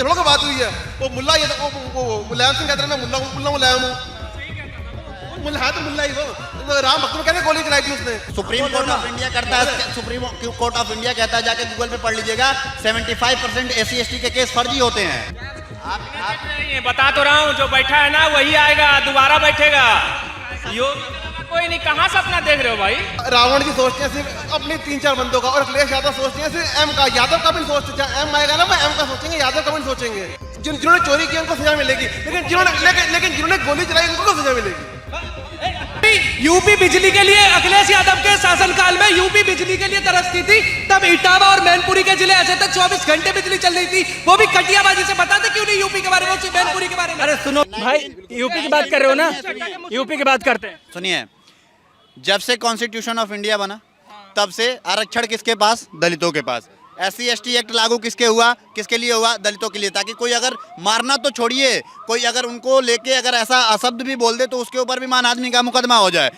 लोगों की बात हुई है। वो मुल्ला ये वो मुलायम सिंह कहते हैं मैं मुल्ला मुलायम हूँ, मुल्ला है तो मुल्ला ही वो। राम भक्त में कहते गोली चलाई थी उसने। सुप्रीम कोर्ट ऑफ इंडिया करता है, सुप्रीम कोर्ट ऑफ इंडिया कहता है, जाके गूगल पे पढ़ लीजिएगा, 75% SC/ST के केस फर्जी होते हैं। आप बता तो रहा हूँ, जो बैठा है ना वही आएगा, दोबारा बैठेगा। कोई नहीं, कहाँ से अपना देख रहे हो भाई। रावण जी सोचते हैं सिर्फ अपने 3-4 बंदों का, और अखिलेश यादव सोचते हैं सिर्फ एम का। यादव का भी सोचते हैं, एम आएगा ना वो एम का सोचेंगे, यादव का भी सोचेंगे। जिन्होंने चोरी की उनको सजा मिलेगी, लेकिन जिन्होंने गोली चलाई उनको सजा मिलेगी। यूपी बिजली के लिए अखिलेश यादव के शासनकाल में यूपी बिजली के लिए तरसती थी, तब इटावा और मैनपुरी के जिले ऐसे थे 24 घंटे बिजली चल रही थी, वो भी कटियाबाजी से। बताते क्यों नहीं यूपी के बारे में, मैनपुरी के बारे में? अरे सुनो भाई, यूपी की बात कर रहे हो ना, यूपी की बात करते हैं। सुनिए, जब से कॉन्स्टिट्यूशन ऑफ इंडिया बना तब से आरक्षण किसके पास? दलितों के पास। SC/ST एक्ट लागू किसके हुआ? किसके लिए हुआ? दलितों के लिए, ताकि कोई अगर मारना तो छोड़िए, कोई अगर उनको लेके अगर ऐसा अशब्द भी बोल दे तो उसके ऊपर भी मान आदमी का मुकदमा हो जाए,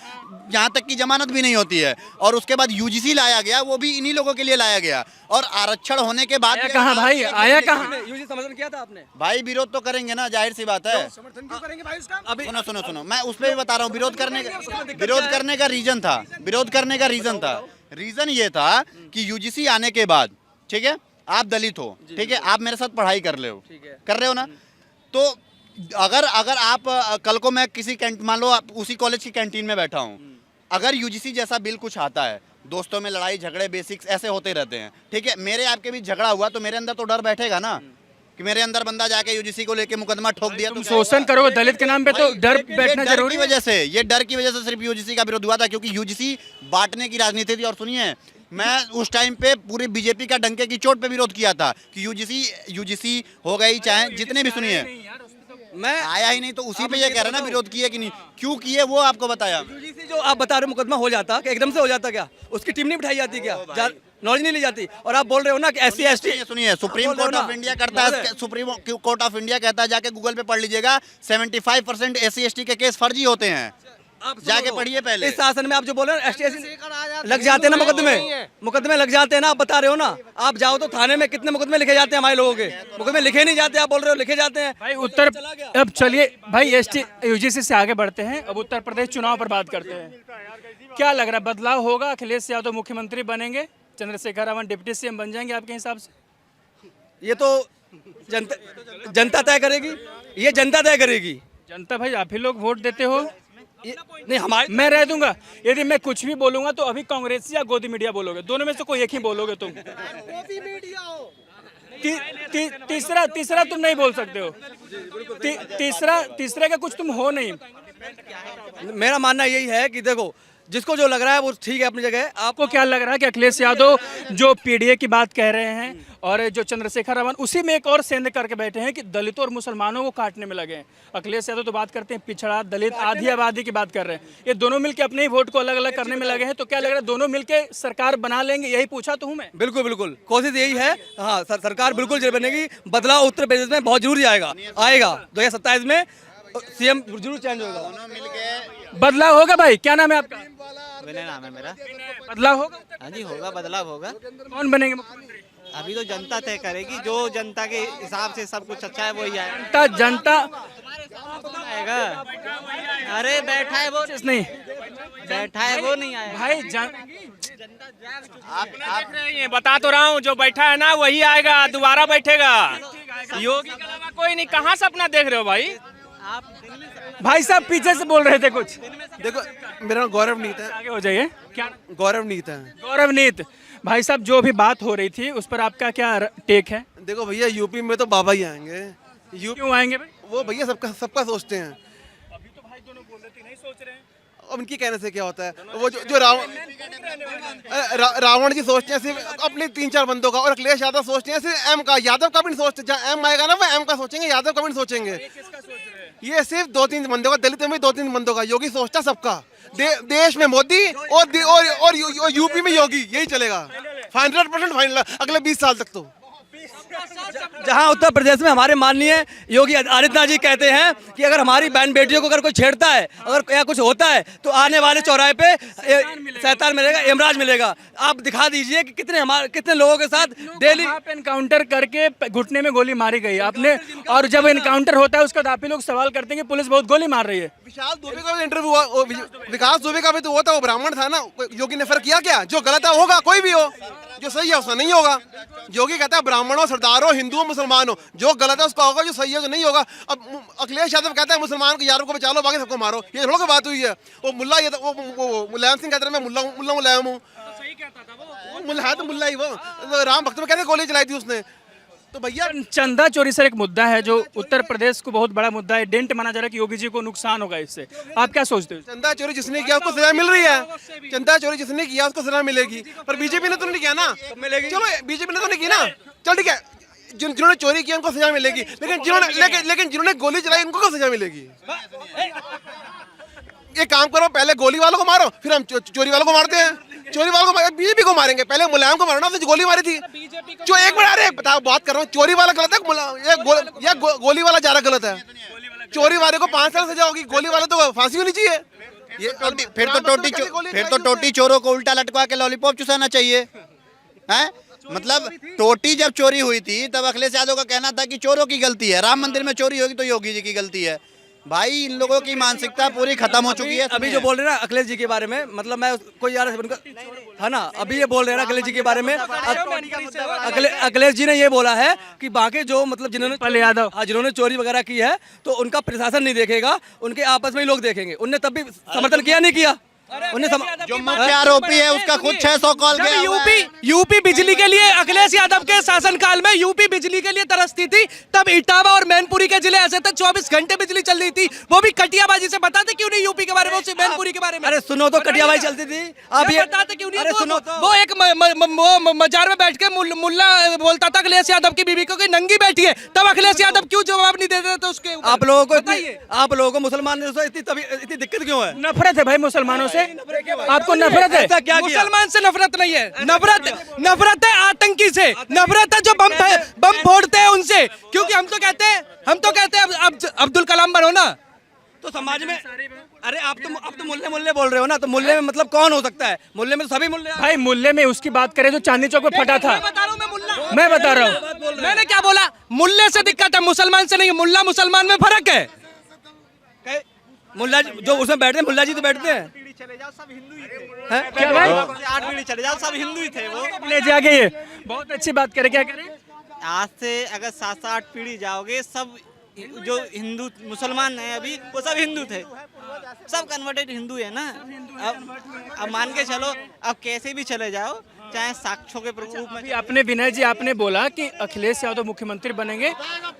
यहाँ तक कि जमानत भी नहीं होती है। और उसके बाद UGC लाया गया, वो भी इन्हीं लोगों के लिए लाया गया। और आरक्षण होने के बाद कहाँ भाई आया, कहाँ UGC समर्थन किया था आपने? भाई विरोध तो करेंगे ना, जाहिर सी बात है। समर्थन क्यों करेंगे भाई उसका? अभी सुनो, मैं उस पर भी बता रहा हूँ। विरोध करने का रीजन था, रीजन ये था कि UGC आने के बाद, ठीक है, आप दलित हो, ठीक है, आप मेरे साथ पढ़ाई कर रहे हो ना, तो अगर आप कल को मैं किसी मान लो आप उसी कॉलेज की कैंटीन में बैठा हूँ, अगर UGC जैसा बिल कुछ आता है, दोस्तों में लड़ाई झगड़े बेसिक्स ऐसे होते रहते हैं, ठीक है, मेरे आपके बीच झगड़ा हुआ तो मेरे अंदर तो डर बैठेगा ना, कि मेरे अंदर बंदा जाके UGC को लेके मुकदमा ठोक दिया तो शोषण करोगे दलित के नाम पे, तो डर बैठना जरूरी की वजह से, ये डर की वजह से सिर्फ UGC का विरोध हुआ था, क्योंकि UGC बांटने की राजनीति थी। और सुनिए, मैं उस टाइम पे पूरी बीजेपी का डंके की चोट पे विरोध किया था कि UGC हो गई, चाहे जितने भी, सुनिए मैं आया ही नहीं तो उसी पे ये कह रहा ना विरोध किए कि नहीं, क्यों किए वो आपको बताया। UGC जो आप बता रहे हो मुकदमा हो जाता कि एकदम से हो जाता क्या? उसकी टीम नहीं बिठाई जाती क्या? नॉलेज नहीं ली जाती? और आप बोल रहे हो ना कि SC/ST, सुनिए, सुप्रीम कोर्ट ऑफ इंडिया करता है, सुप्रीम कोर्ट ऑफ इंडिया कहता है, जाके गूगल पे पढ़ लीजिएगा, 75% SC/ST के केस फर्जी होते हैं। आप जाके पढ़िए पहले। इस शासन में आप जो बोल रहे हो ST/ST लग जाते हैं ना, मुकदमे लग जाते हैं ना, आप बता रहे हो ना। आप जाओ तो थाने में कितने मुकदमे लिखे जाते हैं हमारे लोगों के, मुकदमे लिखे नहीं जाते, आप बोल रहे हो लिखे जाते हैं भाई। उत्तर अब चलिए भाई, UGC से आगे बढ़ते हैं, अब उत्तर प्रदेश चुनाव पर बात करते हैं। क्या लग रहा है, बदलाव होगा? अखिलेश यादव मुख्यमंत्री बनेंगे, चंद्रशेखर रावण डिप्टी CM बन जाएंगे आपके हिसाब से? ये तो जनता तय करेगी, ये जनता तय करेगी। जनता भाई, आप ही लोग वोट देते हो। नहीं हमारे, मैं रह दूंगा यदि मैं कुछ भी बोलूंगा तो अभी कांग्रेस या गोदी मीडिया बोलोगे, दोनों में से कोई एक ही बोलोगे तुम। तीसरा तुम नहीं बोल सकते हो। तीसरा का कुछ तुम हो नहीं। मेरा मानना यही है कि देखो, जिसको जो लग रहा है वो ठीक है अपनी जगह। आपको क्या लग रहा है कि अखिलेश यादव जो PDA की बात कह रहे हैं और जो चंद्रशेखर रावण उसी में एक और सेंध करके बैठे हैं कि दलितों और मुसलमानों को काटने में लगे हैं? अखिलेश यादव तो बात करते हैं पिछड़ा, दलित, आधी आबादी की बात कर रहे हैं, ये दोनों मिलकर अपने ही वोट को अलग अलग करने में लगे हैं। तो क्या लग रहा है, दोनों मिलकर सरकार बना लेंगे? यही पूछा तो हूँ मैं। बिल्कुल कोशिश यही है। हाँ, सरकार बिल्कुल जरूर बनेगी। बदलाव उत्तर प्रदेश में बहुत जरूरी आएगा 2027 में CM जरूर चेंज होगा। बदलाव होगा भाई। क्या नाम है आपका? विनय नाम है मेरा। बदलाव होगा? हाँ जी होगा, बदलाव होगा। कौन बनेंगे मुख्यमंत्री? अभी तो जनता तय करेगी, जो जनता के हिसाब से सब कुछ अच्छा है वही आएगा। जनता आएगा। अरे बैठा है वो नहीं, बैठा है वो नहीं आएगा भाई। आप देख रहे हैं, बता तो रहा हूँ, जो बैठा है ना वही आएगा, दोबारा बैठेगा। योगी के अलावा कोई नहीं। कहाँ से अपना देख रहे हो भाई? भाई साहब पीछे से बोल रहे थे कुछ। देखो, मेरा नाम गौरवनीत है। आगे हो जाइए। क्या? गौरवनीत है। गौरवनीत भाई साहब, जो भी बात हो रही थी उस पर आपका क्या टेक है? देखो भैया, यूपी में तो बाबा ही आएंगे। क्यों आएंगे भाई? वो भैया सबका सोचते हैं। अभी तो भाई दोनों बोल रहे थे नहीं सोच रहे हैं। अब उनकी कहने से क्या होता है? वो जो रावण जी सोचते हैं सिर्फ अपने 3-4 बंदों का, और अखिलेश यादव सोचते हैं सिर्फ एम का। यादव का भी नहीं सोचते, जहाँ एम आएगा ना वो एम का सोचेंगे, यादव का भी नहीं सोचेंगे। ये सिर्फ 2-3 बंदों का, दलित में 2-3 बंदों का। योगी सोचता सबका। देश में मोदी और यूपी में योगी, यही चलेगा 100% फाइनल अगले 20 साल तक। तो जहां उत्तर प्रदेश में हमारे माननीय योगी आदित्यनाथ जी कहते हैं कि अगर हमारी बहन बेटियों को अगर कोई छेड़ता है, अगर या कुछ होता है, तो आने वाले चौराहे पे शैतान मिलेगा, यमराज मिलेगा। आप दिखा दीजिए कि कितने लोगों के साथ डेली आप एनकाउंटर करके घुटने में गोली मारी गई आपने, और जब एनकाउंटर होता है उसके बाद आप ही लोग सवाल करते हैं कि पुलिस बहुत गोली मार रही है। विशाल दुबे का भी इंटरव्यू हुआ, विकास दुबे का भी तो हुआ था, वो ब्राह्मण था ना। योगी ने फर्क किया क्या? जो गलत है होगा, कोई भी हो, जो सही है उसका नहीं होगा। योगी कहता है ब्राह्मणों, सरदारों, हिंदुओं, मुसलमानों, जो गलत है उसका होगा, जो सही है जो नहीं होगा। अब अखिलेश यादव कहता है मुसलमान को यारों को बचा लो, बाकी सबको मारो। ये थोड़ा बात हुई है। वो मुल्ला, ये वो मुलायम सिंह कहते हैं मैं मुल्ला मुलायम हूँ, मुल्ला है तो मुल्ला ही वो। राम भक्त में कैसे गोली चलाई थी उसने? तो भैया चंदा चोरी सर एक मुद्दा है जो उत्तर प्रदेश को बहुत बड़ा मुद्दा है। डेंट माना जा रहा है कि योगी जी को नुकसान होगा इससे, आप क्या सोचते हो? चंदा चोरी जिसने किया उसको सजा मिल रही है। चंदा चोरी जिसने किया उसको सजा मिलेगी, पर बीजेपी ने तो नहीं किया ना। चलो बीजेपी ने तो नहीं की ना, चल ठीक है। जिन्होंने चोरी किया उनको सजा मिलेगी, लेकिन जिन्होंने गोली चलाई उनको क्या सजा मिलेगी? ये काम करो, पहले गोली वालों को मारो, फिर हम चोरी वालों को मारते हैं। चोरी वालों को बीजेपी को मारेंगे, पहले मुलायम को मारना, उसने गोली मारी थी। जो एक मिनट, अरे बताओ, बात कर रहा हूँ, चोरी वाला गलत है या गोली वाला ज्यादा गलत है? चोरी वाले को 5 साल सजा होगी, गोली वाले तो फांसी होनी चाहिए। फिर तो टोटी चोरों को उल्टा लटका के लॉलीपॉप चुसाना चाहिए, हैं? मतलब टोटी जब चोरी हुई थी तब अखिलेश यादव का कहना था कि चोरों की गलती है, राम मंदिर में चोरी होगी तो योगी जी की गलती है। भाई इन लोगों की मानसिकता पूरी खत्म हो चुकी है। अभी जो बोल रहे हैं ना अखिलेश जी के बारे में, मतलब मैं कोई यार उनका है ना, अभी ये बोल रहे हैं ना अखिलेश जी के बारे में। अखिलेश जी ने ये बोला है कि बाकी जो मतलब जिन्होंने चोरी वगैरह की है तो उनका प्रशासन नहीं देखेगा, उनके आपस में ही लोग देखेंगे। उनने तब भी समर्थन किया नहीं किया। जो मुख्य आरोपी है उसका खुद 600 कॉल गया। यूपी बिजली के लिए अखिलेश यादव के शासनकाल में यूपी बिजली के लिए तरसती थी, तब इटावा और मैनपुरी के जिले ऐसे थे 24 घंटे बिजली चल रही थी, वो भी कटियाबाजी से। बताते क्यों नहीं यूपी के बारे में, मैनपुरी के बारे में? अरे सुनो तो, कटियाबाजी चलती थी, आप ये बताते क्यों नहीं? अरे सुनो तो, वो एक मजार में बैठ के मुल्ला बोलता था अखिलेश यादव की बीवी को कि नंगी बैठी है, तब अखिलेश यादव क्यों जवाब नहीं देते थे उसके? आप लोगों को मुसलमान इतनी दिक्कत क्यों है? नफरत है भाई मुसलमानों से, आपको नफरत है? क्या किया? मुसलमान से नफरत नहीं है, नफरत है आतंकी से, नफरत है जो बम फोड़ते हैं उनसे। क्योंकि हम तो कहते हैं अब अब्दुल कलाम बनो ना। तो समाज में, अरे आप तो मुल्ले बोल रहे हो ना, तो मुल्ले में मतलब कौन हो सकता है? मुल्ले में तो सभी मुल्ले। भाई मुल्ले में उसकी बात करें जो चांदनी चौक में फटा था, मैं बता रहा हूँ। मैंने क्या बोला? मुल्ले से दिक्कत है, मुसलमान से नहीं। मुल्ला मुसलमान में फर्क है। मुल्ला जो उसमें बैठते हैं, मुल्ला जी तो बैठते हैं। चले जाओ सब हिंदू ही थे, क्या भाई? 8 पीढ़ी चले जाओ सब हिंदू ही थे। वो ले जाके ये बहुत अच्छी बात करे, क्या करें? आज से अगर 7-8 पीढ़ी जाओगे, सब जो हिंदू मुसलमान हैं अभी वो सब हिंदू थे, सब कन्वर्टेड हिंदू है ना। अब मान के चलो, अब कैसे भी चले जाओ, चाहे साक्ष्यों के रूप में। आपने विनय जी आपने बोला कि अखिलेश यादव मुख्यमंत्री बनेंगे,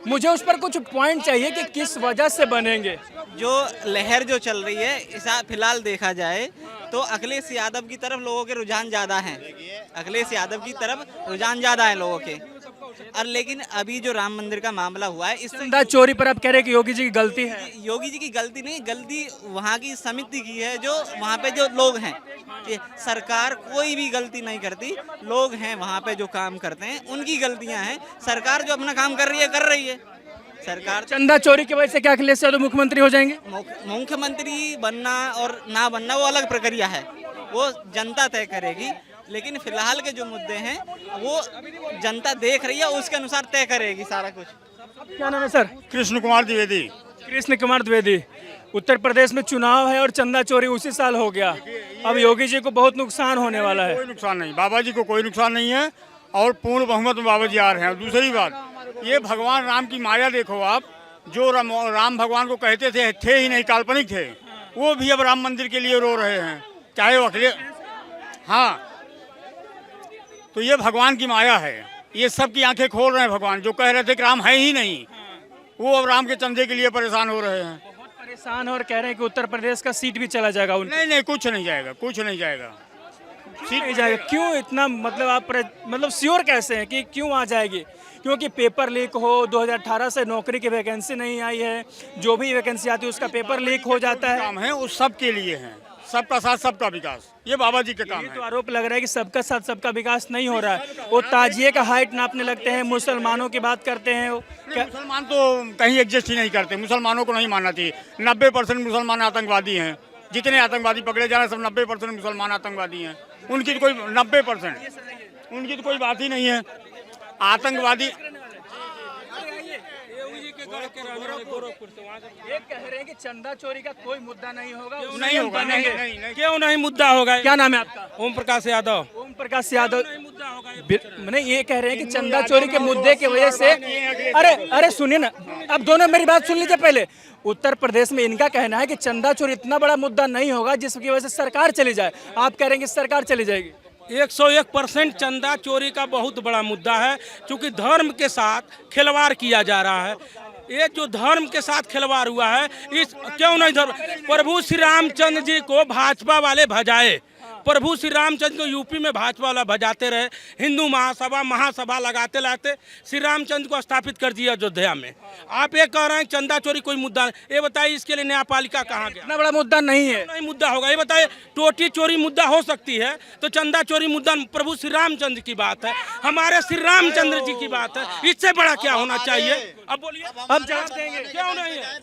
मुझे उस पर कुछ पॉइंट चाहिए कि किस वजह से बनेंगे। जो लहर जो चल रही है इस फिलहाल देखा जाए तो अखिलेश यादव की तरफ लोगों के रुझान ज़्यादा हैं, अखिलेश यादव की तरफ रुझान ज़्यादा है लोगों के। और लेकिन अभी जो राम मंदिर का मामला हुआ है, इससे चोरी पर आप कह रहे हैं कि योगी जी की गलती है? योगी जी की गलती नहीं, गलती वहाँ की समिति की है, जो वहाँ पे जो लोग हैं। सरकार कोई भी गलती नहीं करती, लोग हैं वहाँ पे जो काम करते हैं उनकी गलतियाँ हैं। सरकार जो अपना काम कर रही है। सरकार चंदा चोरी की वजह से क्या अखिलेश यादव मुख्यमंत्री हो जाएंगे? मुख्यमंत्री बनना और ना बनना वो अलग प्रक्रिया है, वो जनता तय करेगी। लेकिन फिलहाल के जो मुद्दे हैं वो जनता देख रही है, उसके अनुसार तय करेगी सारा कुछ। क्या नाम है सर? कृष्ण कुमार द्विवेदी। कृष्ण कुमार द्विवेदी। उत्तर प्रदेश में चुनाव है और चंदा चोरी उसी साल हो गया, अब योगी जी को बहुत नुकसान होने वाला है। कोई नुकसान नहीं, बाबा जी को कोई नुकसान नहीं है और पूर्ण बहुमत में बाबा जी आ रहे हैं। दूसरी बात, ये भगवान राम की माया देखो आप, जो राम भगवान को कहते थे ही नहीं, काल्पनिक थे, वो भी अब राम मंदिर के लिए रो रहे हैं, चाहे वो अखिलेश। हाँ, तो ये भगवान की माया है, ये सबकी आंखें खोल रहे हैं भगवान। जो कह रहे थे कि राम है ही नहीं, वो अब राम के चंदे के लिए परेशान हो रहे हैं। बहुत परेशान और कह रहे हैं कि उत्तर प्रदेश का सीट भी चला जाएगा उनका। नहीं, कुछ नहीं जाएगा, कुछ नहीं जाएगा, सीट नहीं जाएगा। क्यों इतना, मतलब आप मतलब श्योर कैसे हैं कि क्यों आ जाएगी? क्योंकि पेपर लीक हो, 2018 से नौकरी की वैकेंसी नहीं आई है, जो भी वैकेंसी आती है उसका पेपर लीक हो जाता है। काम है वो सब के लिए हैं, सबका साथ सबका विकास, ये बाबा जी के काम ये है। तो आरोप लग रहा है कि सबका साथ सबका विकास नहीं हो रहा है। वो ताजिए का हाइट नापने लगते हैं, मुसलमानों की बात करते हैं वो मुसलमान तो कहीं एडजस्ट ही नहीं करते, मुसलमानों को नहीं मानना चाहिए। 90% मुसलमान आतंकवादी हैं, जितने आतंकवादी पकड़े जा रहे हैं सब 90% मुसलमान आतंकवादी हैं। उनकी तो कोई 90% उनकी तो कोई बात ही नहीं है। आतंकवादी ये कह रहे हैं कि चंदा चोरी का कोई मुद्दा नहीं होगा, नहीं होगा, नहीं। क्यों नहीं मुद्दा होगा? क्या नाम है आपका? ओम प्रकाश यादव। ओम प्रकाश यादव। मैंने ये कह रहे हैं कि चंदा चोरी के मुद्दे की वजह से अरे सुनिए ना, अब दोनों मेरी बात सुन लीजिए पहले। उत्तर प्रदेश में इनका कहना है कि चंदा चोरी इतना बड़ा मुद्दा नहीं होगा जिसकी वजह से सरकार चली जाए। आप कह रहे हैं कि सरकार चली जाएगी। 101% चंदा चोरी का बहुत बड़ा मुद्दा है, क्योंकि धर्म के साथ खिलवाड़ किया जा रहा है। ये जो धर्म के साथ खिलवाड़ हुआ है, इस क्यों नहीं धर्म प्रभु श्री रामचंद्र जी को भाजपा वाले भजाए, प्रभु श्री रामचंद्र को यूपी में भाजपा वाला भजाते रहे, हिंदू महासभा लगाते लाते श्री रामचंद्र को स्थापित कर दिया अयोध्या में। आप ये कह रहे हैं चंदा चोरी कोई मुद्दा नहीं। ये बताइए इसके लिए न्यायपालिका कहाँ गया? इतना बड़ा मुद्दा नहीं है। नहीं मुद्दा होगा। ये बताइए टोटी चोरी मुद्दा हो सकती है तो चंदा चोरी मुद्दा प्रभु श्री रामचंद्र की बात है, हमारे श्री रामचंद्र जी की बात है, इससे बड़ा क्या होना चाहिए? अब बोलिए, अब जवाब देंगे। क्यों नहीं है?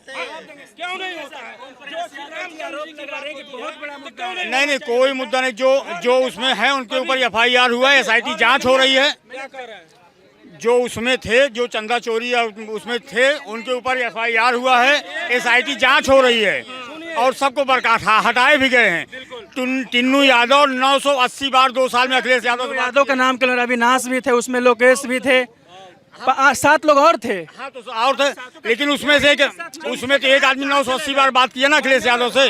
क्यों नहीं होता है? जो श्री रामचंद्र जी की बात है कि बहुत बड़ा मुद्दा है। नहीं, कोई मुद्दा नहीं। जो उसमें है उनके ऊपर FIR हुआ है, SIT जांच हो रही है। क्या कर रहे हैं? जो उसमें थे, जो चंदा चोरी या उसमें थे, उनके ऊपर FIR हुआ है, SIT जांच हो रही है और सबको बर्खास्त हटाए भी गए हैं। टिन्नू यादव 980 बार 2 साल में अखिलेश यादव से बात- यादव का नाम कल अविनाश भी थे, उसमें लोकेश भी थे, 7 लोग और थे। हाँ तो और थे, लेकिन उसमें तो एक आदमी 980 बार बात किया ना अखिलेश यादव से।